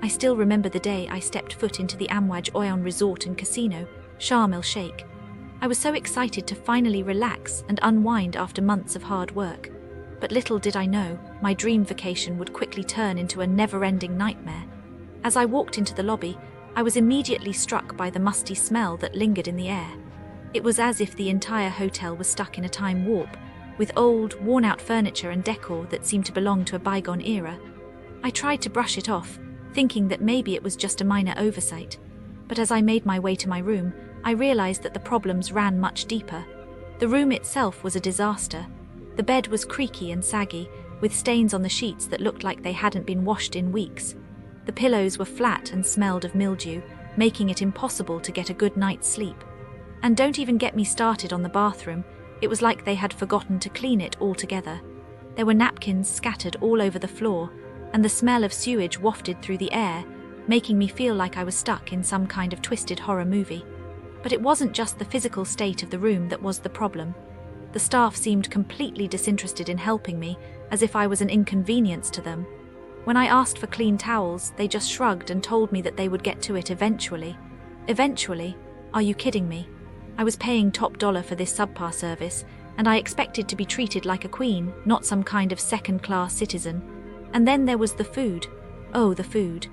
I still remember the day I stepped foot into the Amwaj Oyoun Resort and Casino, Sharm El Sheikh. I was so excited to finally relax and unwind after months of hard work. But little did I know, my dream vacation would quickly turn into a never-ending nightmare. As I walked into the lobby, I was immediately struck by the musty smell that lingered in the air. It was as if the entire hotel was stuck in a time warp, with old, worn-out furniture and decor that seemed to belong to a bygone era. I tried to brush it off, thinking that maybe it was just a minor oversight. But as I made my way to my room, I realized that the problems ran much deeper. The room itself was a disaster. The bed was creaky and saggy, with stains on the sheets that looked like they hadn't been washed in weeks. The pillows were flat and smelled of mildew, making it impossible to get a good night's sleep. And don't even get me started on the bathroom. It was like they had forgotten to clean it altogether. There were napkins scattered all over the floor, and the smell of sewage wafted through the air, making me feel like I was stuck in some kind of twisted horror movie. But it wasn't just the physical state of the room that was the problem. The staff seemed completely disinterested in helping me, as if I was an inconvenience to them. When I asked for clean towels, they just shrugged and told me that they would get to it eventually. Eventually? Are you kidding me? I was paying top dollar for this subpar service, and I expected to be treated like a queen, not some kind of second-class citizen. And then there was the food. Oh, the food.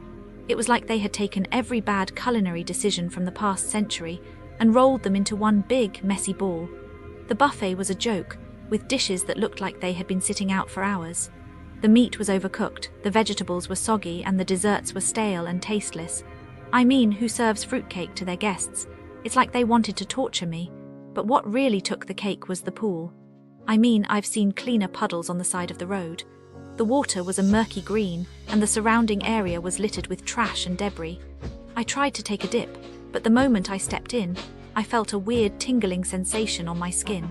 It was like they had taken every bad culinary decision from the past century and rolled them into one big, messy ball. The buffet was a joke, with dishes that looked like they had been sitting out for hours. The meat was overcooked, the vegetables were soggy, and the desserts were stale and tasteless. I mean, who serves fruitcake to their guests? It's like they wanted to torture me. But what really took the cake was the pool. I mean, I've seen cleaner puddles on the side of the road. The water was a murky green, and the surrounding area was littered with trash and debris. I tried to take a dip, but the moment I stepped in, I felt a weird tingling sensation on my skin.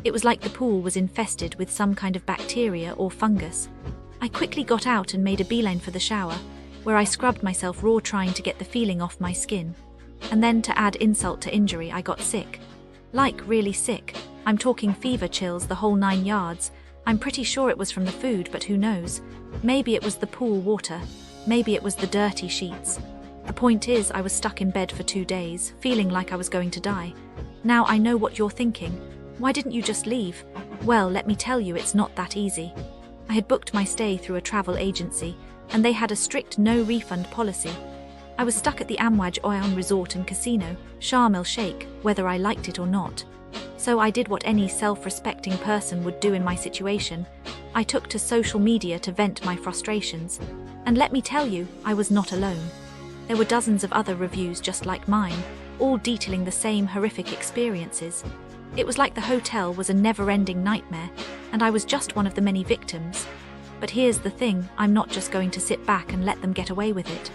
It was like the pool was infested with some kind of bacteria or fungus. I quickly got out and made a beeline for the shower, where I scrubbed myself raw trying to get the feeling off my skin. And then, to add insult to injury, I got sick. Like, really sick. I'm talking fever, chills, the whole 9 yards. I'm pretty sure it was from the food, but who knows? Maybe it was the pool water. Maybe it was the dirty sheets. The point is, I was stuck in bed for 2 days, feeling like I was going to die. Now I know what you're thinking. Why didn't you just leave? Well, let me tell you, it's not that easy. I had booked my stay through a travel agency, and they had a strict no-refund policy. I was stuck at the Amwaj Oyoun Resort and Casino, Sharm El Sheikh, whether I liked it or not. So I did what any self-respecting person would do in my situation. I took to social media to vent my frustrations. And let me tell you, I was not alone. There were dozens of other reviews just like mine, all detailing the same horrific experiences. It was like the hotel was a never-ending nightmare, and I was just one of the many victims. But here's the thing, I'm not just going to sit back and let them get away with it.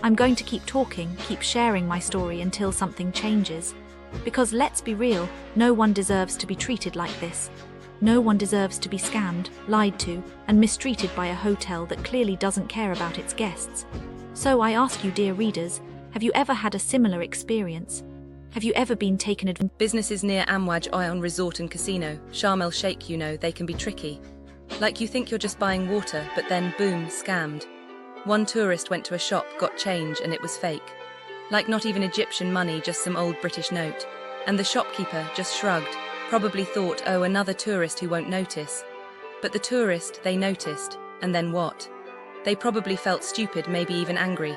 I'm going to keep talking, keep sharing my story until something changes. Because let's be real, no one deserves to be treated like this. No one deserves to be scammed, lied to, and mistreated by a hotel that clearly doesn't care about its guests. So I ask you, dear readers, have you ever had a similar experience? Have you ever been taken advantage of? Businesses near Amwaj Oyoun Resort and Casino, Sharm El Sheikh, they can be tricky. Like you think you're just buying water, but then boom, scammed. One tourist went to a shop, got change, and it was fake. Like not even Egyptian money, just some old British note. And the shopkeeper just shrugged, probably thought, oh, another tourist who won't notice. But the tourist, they noticed, and then what? They probably felt stupid, maybe even angry.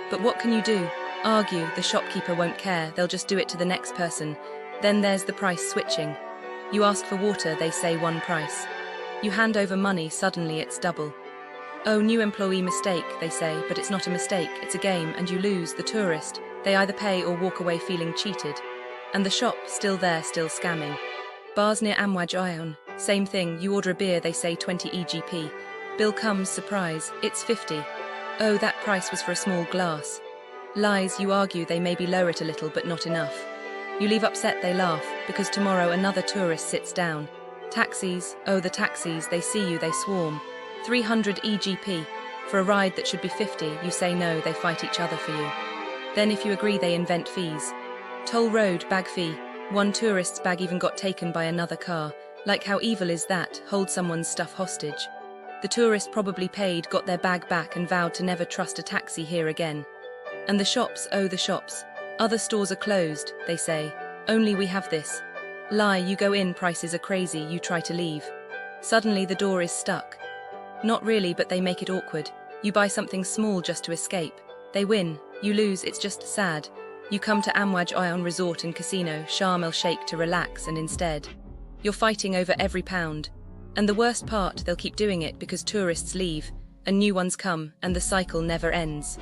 But what can you do? Argue, the shopkeeper won't care, they'll just do it to the next person. Then there's the price switching. You ask for water, they say one price. You hand over money, suddenly it's double. Oh, new employee mistake, they say, but it's not a mistake, it's a game, and you lose, the tourist. They either pay or walk away feeling cheated. And the shop, still there, still scamming. Bars near Amwaj Oyoun, same thing, you order a beer, they say 20 EGP. Bill comes, surprise, it's 50. Oh, that price was for a small glass. Lies, you argue, they maybe lower it a little, but not enough. You leave upset, they laugh, because tomorrow another tourist sits down. Taxis, oh the taxis, they see you, they swarm. 300 EGP. For a ride that should be 50, you say no, they fight each other for you. Then if you agree, they invent fees. Toll road, bag fee. One tourist's bag even got taken by another car. Like how evil is that, hold someone's stuff hostage. The tourist probably paid, got their bag back and vowed to never trust a taxi here again. And the shops, oh the shops. Other stores are closed, they say. Only we have this. Lie, you go in, prices are crazy, you try to leave. Suddenly the door is stuck. Not really, but they make it awkward. You buy something small just to escape. They win, you lose, it's just sad. You come to Amwaj Oyoun Resort and Casino, Sharm El Sheikh to relax, and instead, you're fighting over every pound. And the worst part, they'll keep doing it because tourists leave, and new ones come, and the cycle never ends.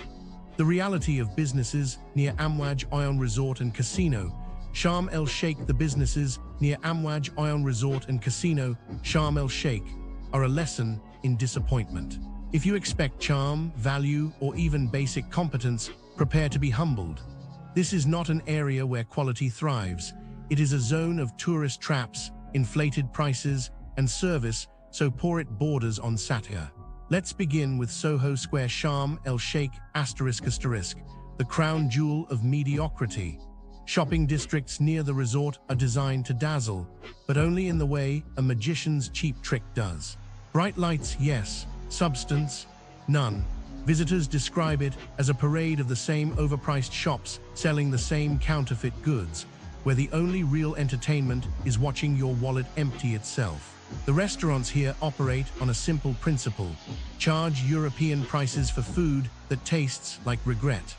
The reality of businesses near Amwaj Oyoun Resort and Casino, Sharm El Sheikh. The businesses near Amwaj Oyoun Resort and Casino, Sharm El Sheikh, are a lesson in disappointment. If you expect charm, value, or even basic competence, prepare to be humbled. This is not an area where quality thrives. It is a zone of tourist traps, inflated prices, and service so poor it borders on satire. Let's begin with Soho Square. Sharm El Sheikh ***, the crown jewel of mediocrity. Shopping districts near the resort are designed to dazzle, but only in the way a magician's cheap trick does. Bright lights, yes. Substance, none. Visitors describe it as a parade of the same overpriced shops selling the same counterfeit goods, where the only real entertainment is watching your wallet empty itself. The restaurants here operate on a simple principle: charge European prices for food that tastes like regret.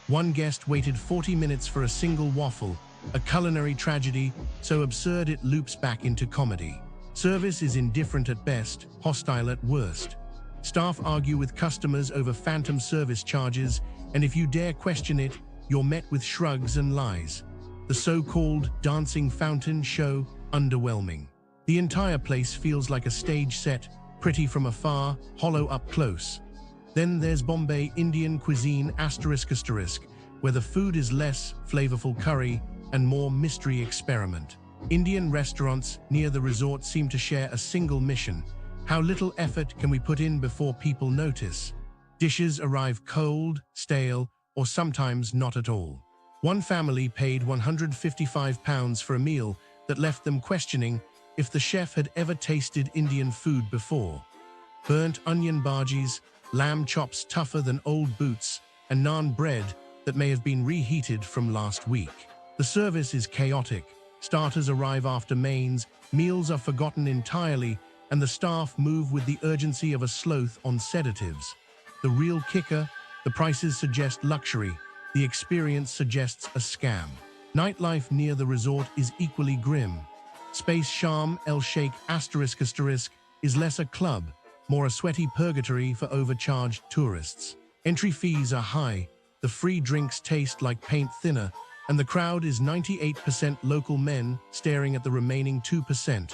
One guest waited 40 minutes for a single waffle, a culinary tragedy so absurd it loops back into comedy. Service is indifferent at best, hostile at worst. Staff argue with customers over phantom service charges, and if you dare question it, you're met with shrugs and lies. The so-called dancing fountain show, underwhelming. The entire place feels like a stage set, pretty from afar, hollow up close. Then there's Bombay Indian cuisine ***, where the food is less flavorful curry and more mystery experiment. Indian restaurants near the resort seem to share a single mission: how little effort can we put in before people notice? Dishes arrive cold, stale, or sometimes not at all. One family paid £155 for a meal that left them questioning if the chef had ever tasted Indian food before. Burnt onion bhajis, lamb chops tougher than old boots, and naan bread that may have been reheated from last week. The service is chaotic. Starters arrive after mains, meals are forgotten entirely, and the staff move with the urgency of a sloth on sedatives. The real kicker: the prices suggest luxury, the experience suggests a scam. Nightlife near the resort is equally grim. Space Sharm El Sheikh *** is less a club, more a sweaty purgatory for overcharged tourists. Entry fees are high, the free drinks taste like paint thinner, and the crowd is 98% local men staring at the remaining 2%,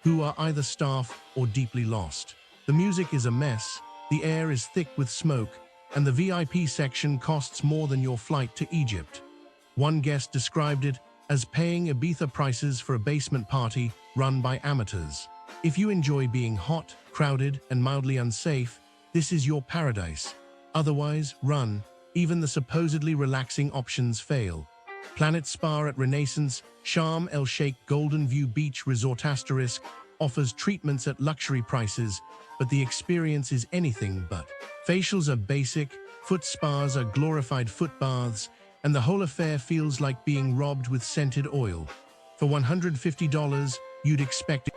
who are either staff or deeply lost. The music is a mess, the air is thick with smoke, and the VIP section costs more than your flight to Egypt. One guest described it as paying Ibiza prices for a basement party run by amateurs. If you enjoy being hot, crowded, and mildly unsafe, this is your paradise. Otherwise, run. Even the supposedly relaxing options fail. Planet Spa at Renaissance, Sharm El Sheikh Golden View Beach Resort * offers treatments at luxury prices, but the experience is anything but. Facials are basic, foot spas are glorified foot baths, and the whole affair feels like being robbed with scented oil. For $150, you'd expect